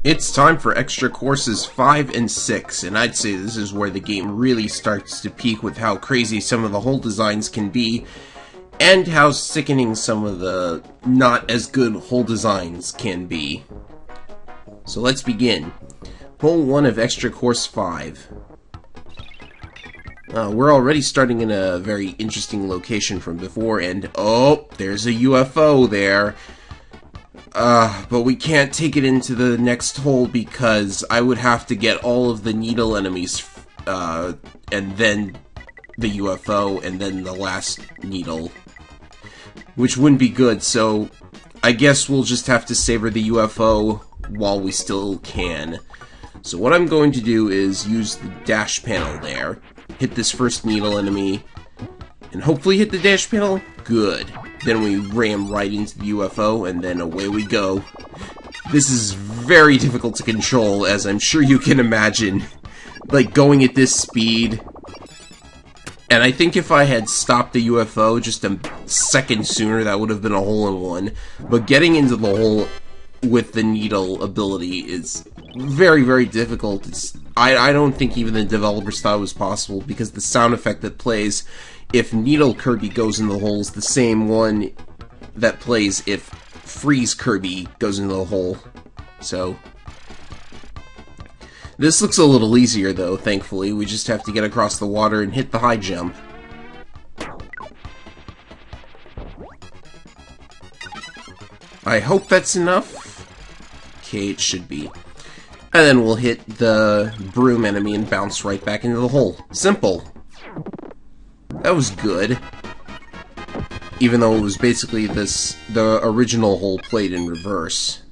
It's time for extra courses 5 and 6, and I'd say this is where the game really starts to peak with how crazy some of the hole designs can be, and how sickening some of the not as good hole designs can be. So let's begin. Hole 1 of extra course 5. We're already starting in a very interesting location from before, and oh, there's a UFO there. But we can't take it into the next hole because I would have to get all of the needle enemies, and then the UFO, and then the last needle. Which wouldn't be good, so I guess we'll just have to savor the UFO while we still can. So what I'm going to do is use the dash panel there, hit this first needle enemy, and hopefully hit the dash panel. Good. Then we ram right into the UFO, and then away we go. This is very difficult to control, as I'm sure you can imagine. Like, going at this speed. And I think if I had stopped the UFO just a second sooner, that would have been a hole-in-one. But getting into the hole with the needle ability is very, very difficult. I don't think even the developers thought it was possible, because the sound effect that plays if Needle Kirby goes in the hole is the same one that plays if Freeze Kirby goes into the hole. So this looks a little easier though, thankfully. We just have to get across the water and hit the high jump. I hope that's enough. Okay, it should be. And then we'll hit the broom enemy and bounce right back into the hole. Simple. That was good. Even though it was basically the original hole played in reverse.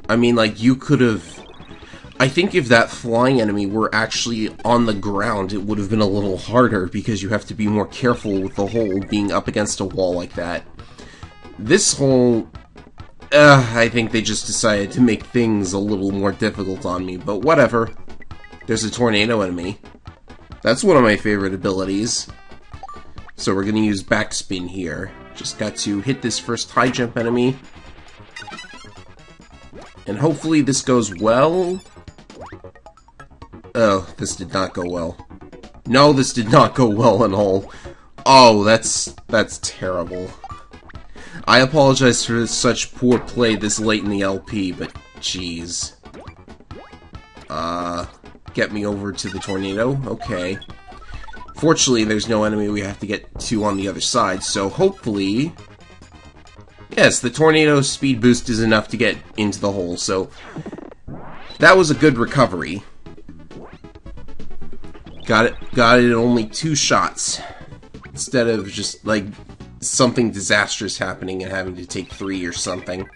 I mean, like, you could have... I think if that flying enemy were actually on the ground, it would have been a little harder, because you have to be more careful with the hole being up against a wall like that. This hole... I think they just decided to make things a little more difficult on me, but whatever. There's a tornado enemy. That's one of my favorite abilities. So we're gonna use backspin here. Just got to hit this first high jump enemy. And hopefully this goes well. Oh, this did not go well. No, this did not go well at all. Oh, that's terrible. I apologize for such poor play this late in the LP, but jeez. Get me over to the tornado? Okay. Fortunately, there's no enemy we have to get to on the other side, so hopefully... Yes, the tornado speed boost is enough to get into the hole, so... That was a good recovery. Got it in only 2 shots. Instead of just, like, something disastrous happening and having to take 3 or something.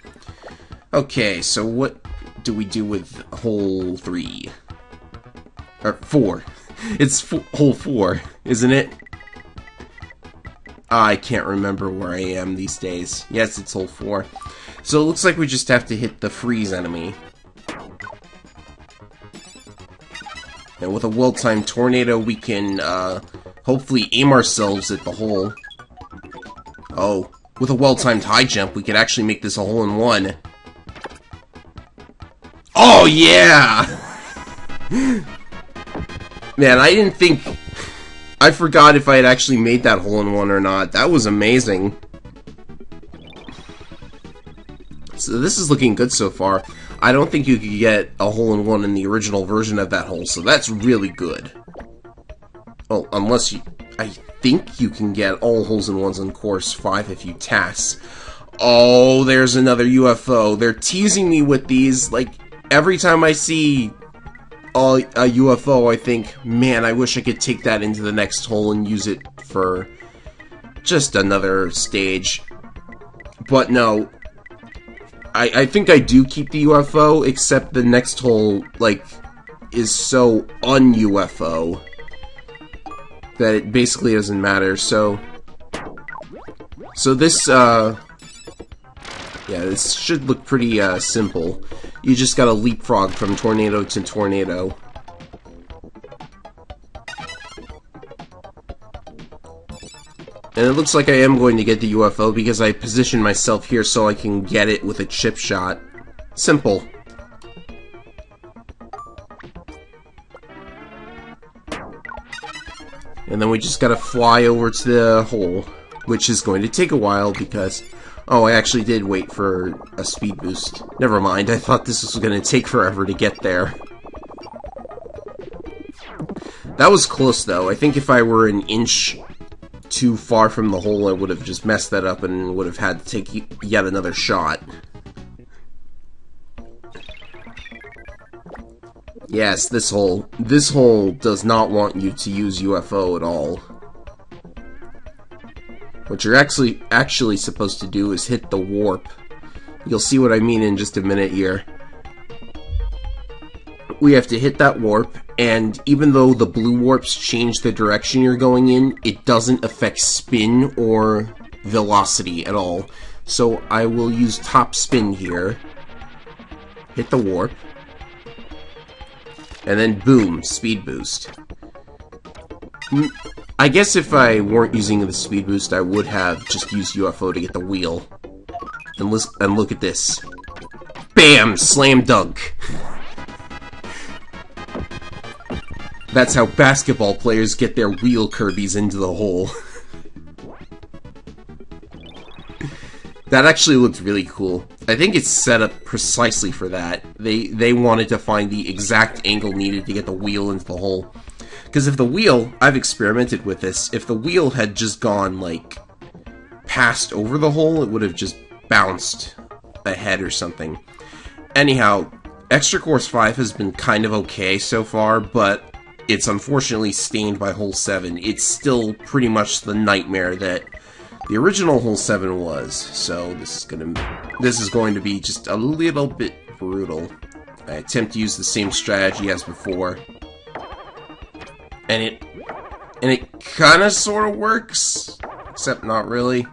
Okay, so what do we do with hole 3? Or 4. It's hole 4, isn't it? I can't remember where I am these days. Yes, it's hole 4. So it looks like we just have to hit the freeze enemy. And with a well-timed tornado, we can hopefully aim ourselves at the hole. Oh, with a well-timed high jump, we could actually make this a hole-in-one. Oh, yeah! Man, I didn't think... I forgot if I had actually made that hole-in-one or not. That was amazing. So this is looking good so far. I don't think you could get a hole-in-one in the original version of that hole, so that's really good. Oh, unless you... I think you can get all holes-in-ones in Course 5 if you TAS. Oh, there's another UFO. They're teasing me with these. Like, every time I see a UFO, I think, man, I wish I could take that into the next hole and use it for just another stage. But no, I think I do keep the UFO, except the next hole, like, is so un-UFO that it basically doesn't matter. So this, yeah, this should look pretty, simple. You just gotta leapfrog from tornado to tornado. And it looks like I am going to get the UFO because I positioned myself here so I can get it with a chip shot. Simple. And then we just gotta fly over to the hole, which is going to take a while because... Oh, I actually did wait for a speed boost. Never mind, I thought this was gonna take forever to get there. That was close, though. I think if I were an inch too far from the hole, I would have just messed that up and would have had to take yet another shot. Yes, this hole. This hole does not want you to use UFO at all. What you're actually supposed to do is hit the warp. You'll see what I mean in just a minute here. We have to hit that warp, and even though the blue warps change the direction you're going in, it doesn't affect spin or velocity at all. So I will use top spin here. Hit the warp. And then boom, speed boost. I guess if I weren't using the speed boost, I would have just used UFO to get the wheel. And look at this. Bam! Slam dunk! That's how basketball players get their wheel Kirbys into the hole. That actually looks really cool. I think it's set up precisely for that. They wanted to find the exact angle needed to get the wheel into the hole. Because if the wheel, I've experimented with this, if the wheel had just gone, like, passed over the hole, it would have just bounced ahead or something. Anyhow, Extra Course 5 has been kind of okay so far, but it's unfortunately stained by Hole 7. It's still pretty much the nightmare that the original Hole 7 was, so this is going to be just a little bit brutal. I attempt to use the same strategy as before. And it kinda sorta works, except not really.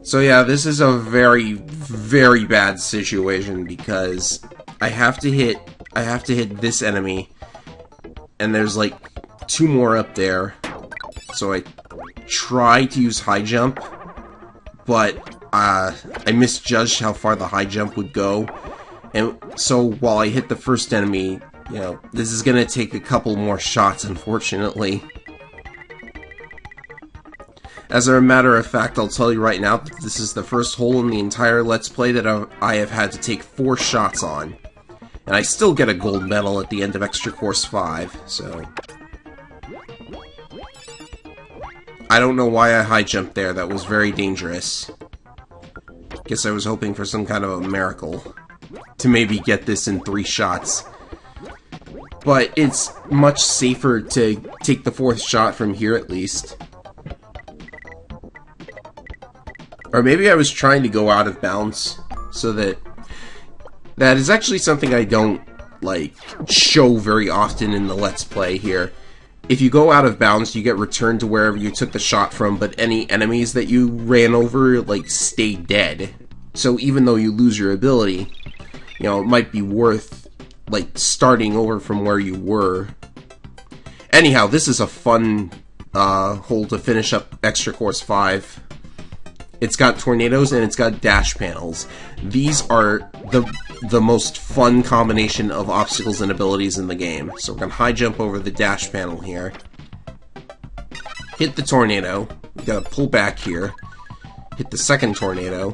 So yeah, this is a very, very bad situation because I have to hit this enemy, and there's like 2 more up there. So I try to use high jump, but I misjudged how far the high jump would go. And so while I hit the first enemy, you know, this is gonna take a couple more shots, unfortunately. As a matter of fact, I'll tell you right now that this is the first hole in the entire Let's Play that I have had to take 4 shots on. And I still get a gold medal at the end of Extra Course 5, so... I don't know why I high jumped there, that was very dangerous. Guess I was hoping for some kind of a miracle to maybe get this in 3 shots. But it's much safer to take the 4th shot from here at least. Or maybe I was trying to go out of bounds, so that is actually something I don't, like, show very often in the Let's Play here. If you go out of bounds, you get returned to wherever you took the shot from, but any enemies that you ran over, like, stay dead. So even though you lose your ability, you know, it might be worth, like, starting over from where you were. Anyhow, this is a fun hole to finish up Extra Course 5. It's got tornadoes and it's got dash panels. These are the most fun combination of obstacles and abilities in the game. So we're gonna high jump over the dash panel here. Hit the tornado. We gotta pull back here. Hit the second tornado.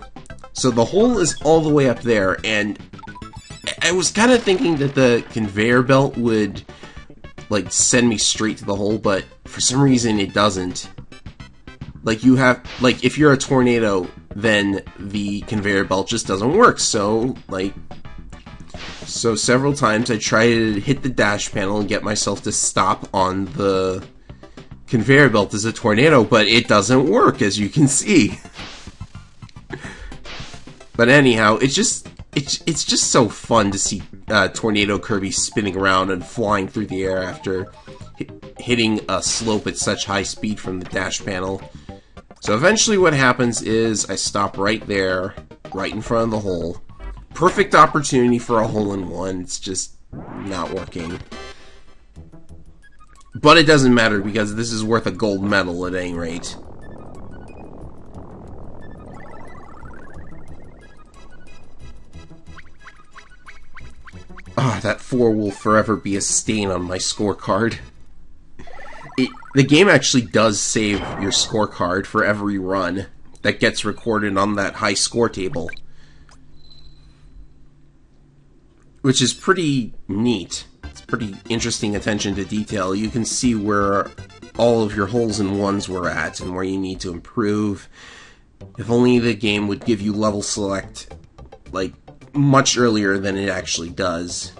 So the hole is all the way up there, and I was kind of thinking that the conveyor belt would, like, send me straight to the hole, but for some reason it doesn't. Like, you have, like, if you're a tornado, then the conveyor belt just doesn't work, so, like, so several times I try to hit the dash panel and get myself to stop on the conveyor belt as a tornado, but it doesn't work, as you can see. But anyhow, it's just so fun to see Tornado Kirby spinning around and flying through the air after hitting a slope at such high speed from the dash panel. So eventually what happens is I stop right there, right in front of the hole. Perfect opportunity for a hole-in-one, it's just not working. But it doesn't matter because this is worth a gold medal at any rate. Ah, that 4 will forever be a stain on my scorecard. the game actually does save your scorecard for every run that gets recorded on that high score table, which is pretty neat. It's pretty interesting attention to detail. You can see where all of your holes in ones were at and where you need to improve. If only the game would give you level select, like, much earlier than it actually does.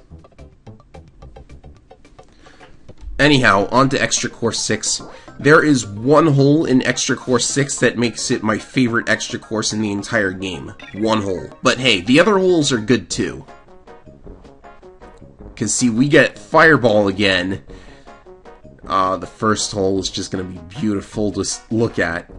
Anyhow, on to Extra Course 6. There is one hole in Extra Course 6 that makes it my favorite extra course in the entire game. One hole. But hey, the other holes are good too. Because see, we get Fireball again. The first hole is just going to be beautiful to look at.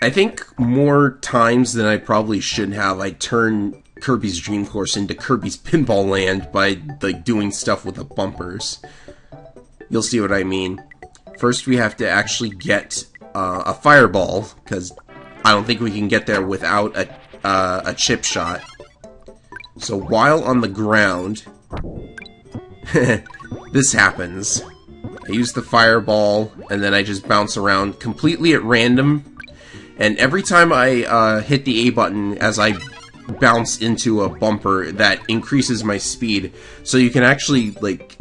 I think more times than I probably should have, I turned Kirby's Dream Course into Kirby's Pinball Land by like doing stuff with the bumpers. You'll see what I mean. First we have to actually get a fireball, because I don't think we can get there without a chip shot. So while on the ground, this happens. I use the fireball, and then I just bounce around completely at random. And every time I hit the A button as I bounce into a bumper, that increases my speed. So you can actually, like,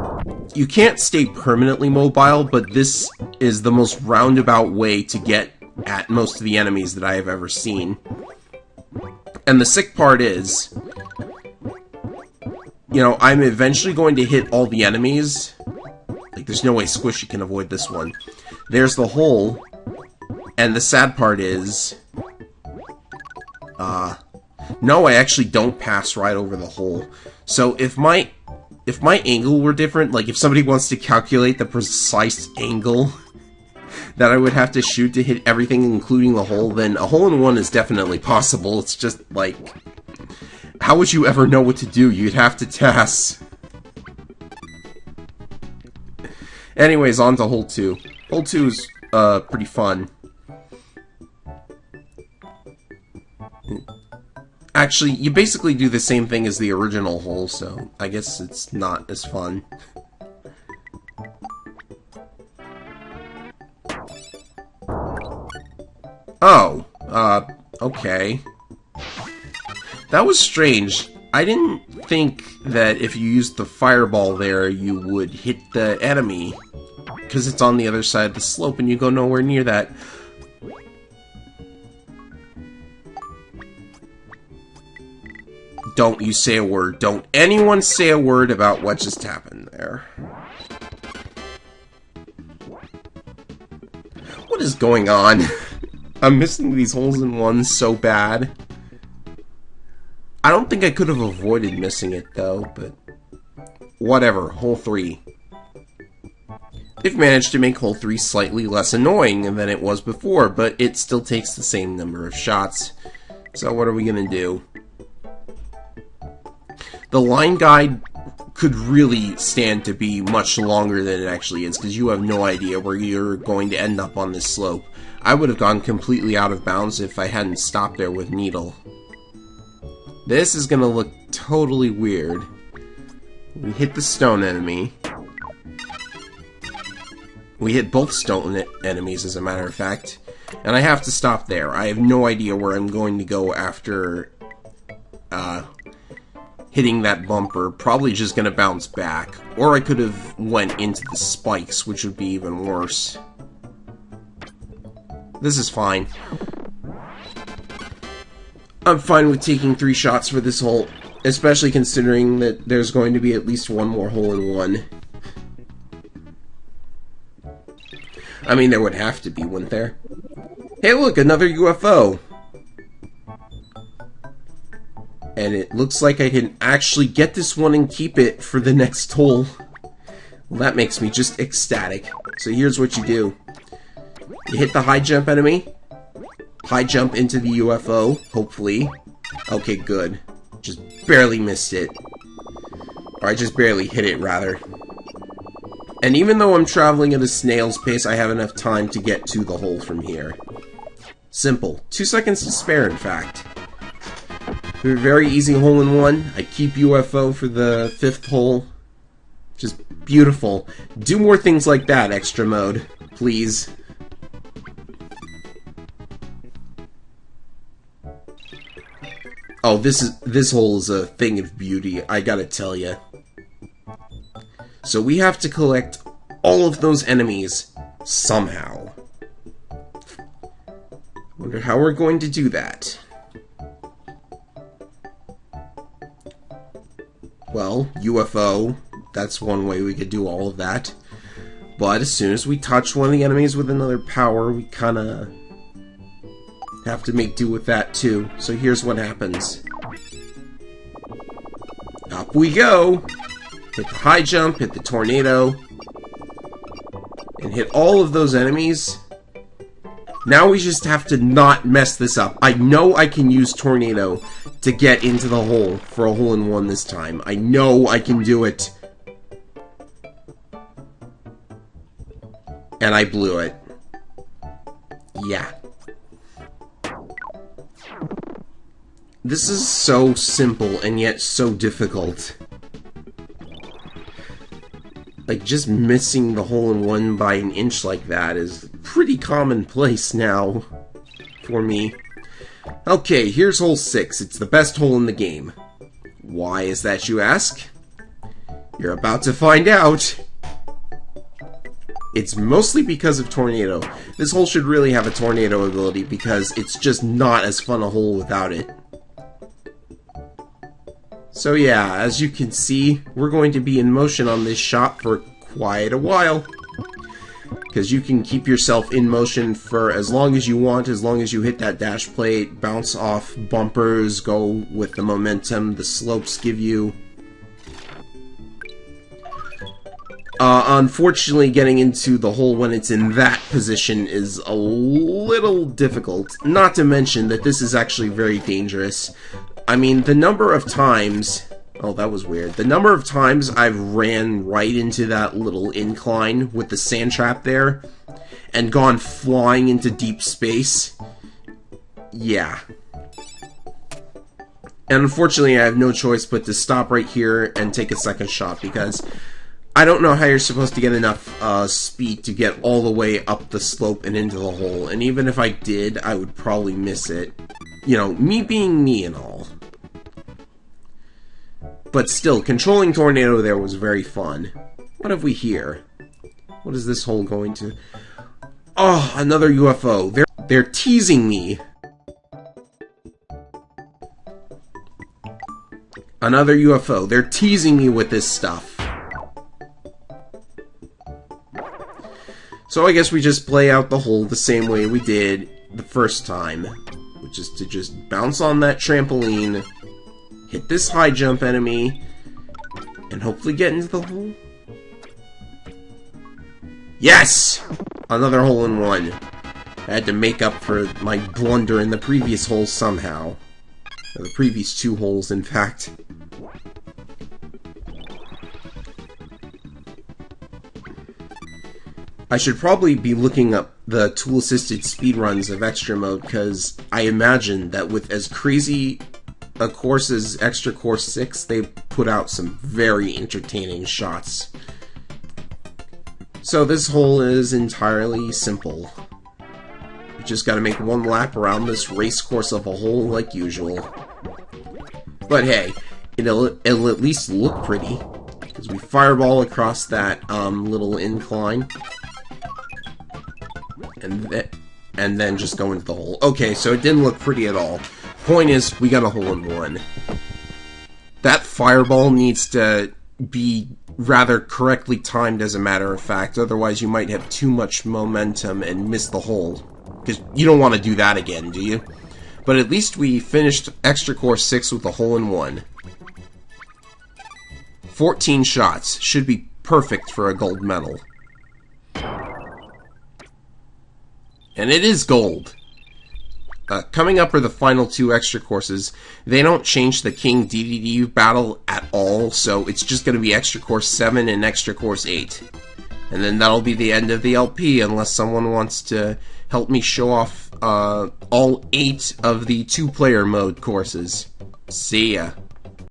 you can't stay permanently mobile, but this is the most roundabout way to get at most of the enemies that I have ever seen. And the sick part is, you know, I'm eventually going to hit all the enemies. Like, there's no way Squishy can avoid this one. There's the hole. And the sad part is, no, I actually don't pass right over the hole. So if my angle were different, like if somebody wants to calculate the precise angle that I would have to shoot to hit everything, including the hole, then a hole-in-one is definitely possible. It's just, like, how would you ever know what to do? You'd have to test. Anyways, on to hole 2. Hole 2 is, pretty fun. Actually, you basically do the same thing as the original hole, so I guess it's not as fun. Oh, okay. That was strange. I didn't think that if you used the fireball there, you would hit the enemy, because it's on the other side of the slope and you go nowhere near that. Don't you say a word. Don't anyone say a word about what just happened there. What is going on? I'm missing these holes in ones so bad. I don't think I could have avoided missing it, though, but whatever. Hole 3. They've managed to make hole 3 slightly less annoying than it was before, but it still takes the same number of shots. So what are we gonna do? The line guide could really stand to be much longer than it actually is, because you have no idea where you're going to end up on this slope. I would have gone completely out of bounds if I hadn't stopped there with Needle. This is gonna look totally weird. We hit the stone enemy. We hit both stone enemies, as a matter of fact. And I have to stop there. I have no idea where I'm going to go after hitting that bumper. Probably just gonna bounce back. Or I could have went into the spikes, which would be even worse. This is fine. I'm fine with taking 3 shots for this hole, especially considering that there's going to be at least one more hole in one. I mean, there would have to be, wouldn't there? Hey look, another UFO! And it looks like I can actually get this one and keep it for the next hole. Well, that makes me just ecstatic. So here's what you do. You hit the high jump enemy. High jump into the UFO, hopefully. Okay, good. Just barely missed it. Or I just barely hit it, rather. And even though I'm traveling at a snail's pace, I have enough time to get to the hole from here. Simple. 2 seconds to spare, in fact. A very easy hole in one. I keep UFO for the 5th hole. Just beautiful. Do more things like that, extra mode, please. Oh, this hole is a thing of beauty, I gotta tell ya. So we have to collect all of those enemies somehow. Wonder how we're going to do that. Well, UFO, that's one way we could do all of that. But as soon as we touch one of the enemies with another power, we kinda have to make do with that too. So here's what happens. Up we go! Hit the high jump, hit the tornado, and hit all of those enemies. Now we just have to not mess this up. I know I can use tornado to get into the hole for a hole-in-one this time. I know I can do it. And I blew it. Yeah. This is so simple and yet so difficult. Like, just missing the hole-in-one by an inch like that is pretty commonplace now for me. Okay, here's hole 6. It's the best hole in the game. Why is that, you ask? You're about to find out. It's mostly because of tornado. This hole should really have a tornado ability because it's just not as fun a hole without it. So yeah, as you can see, we're going to be in motion on this shot for quite a while. Because you can keep yourself in motion for as long as you want, as long as you hit that dash plate, bounce off bumpers, go with the momentum the slopes give you. Unfortunately, getting into the hole when it's in that position is a little difficult. Not to mention that this is actually very dangerous. I mean, the number of times... Oh, that was weird. The number of times I've ran right into that little incline with the sand trap there and gone flying into deep space. Yeah. And unfortunately, I have no choice but to stop right here and take a second shot because I don't know how you're supposed to get enough speed to get all the way up the slope and into the hole. And even if I did, I would probably miss it. You know, me being me and all. But still, controlling tornado there was very fun. What have we here? What is this hole going to... Oh, another UFO. They're teasing me. Another UFO. They're teasing me with this stuff. So I guess we just play out the hole the same way we did the first time. Which is to just bounce on that trampoline, hit this high jump enemy, and hopefully get into the hole. Yes! Another hole-in-one. I had to make up for my blunder in the previous hole somehow. Or the previous 2 holes, in fact. I should probably be looking up the tool-assisted speedruns of Extra Mode, because I imagine that with as crazy a course as Extra Course 6, they put out some very entertaining shots. So this hole is entirely simple. You just gotta make one lap around this race course of a hole like usual. But hey, it'll at least look pretty, because we fireball across that little incline. And then just go into the hole. Okay, so it didn't look pretty at all. Point is, we got a hole-in-one. That fireball needs to be rather correctly timed, as a matter of fact. Otherwise, you might have too much momentum and miss the hole. Because you don't want to do that again, do you? But at least we finished Extra Course 6 with a hole-in-one. 14 shots. Should be perfect for a gold medal. And it is gold. Coming up are the final 2 extra courses. They don't change the King DDD battle at all, so it's just going to be Extra Course 7 and Extra Course 8. And then that'll be the end of the LP, unless someone wants to help me show off all 8 of the 2-player mode courses. See ya.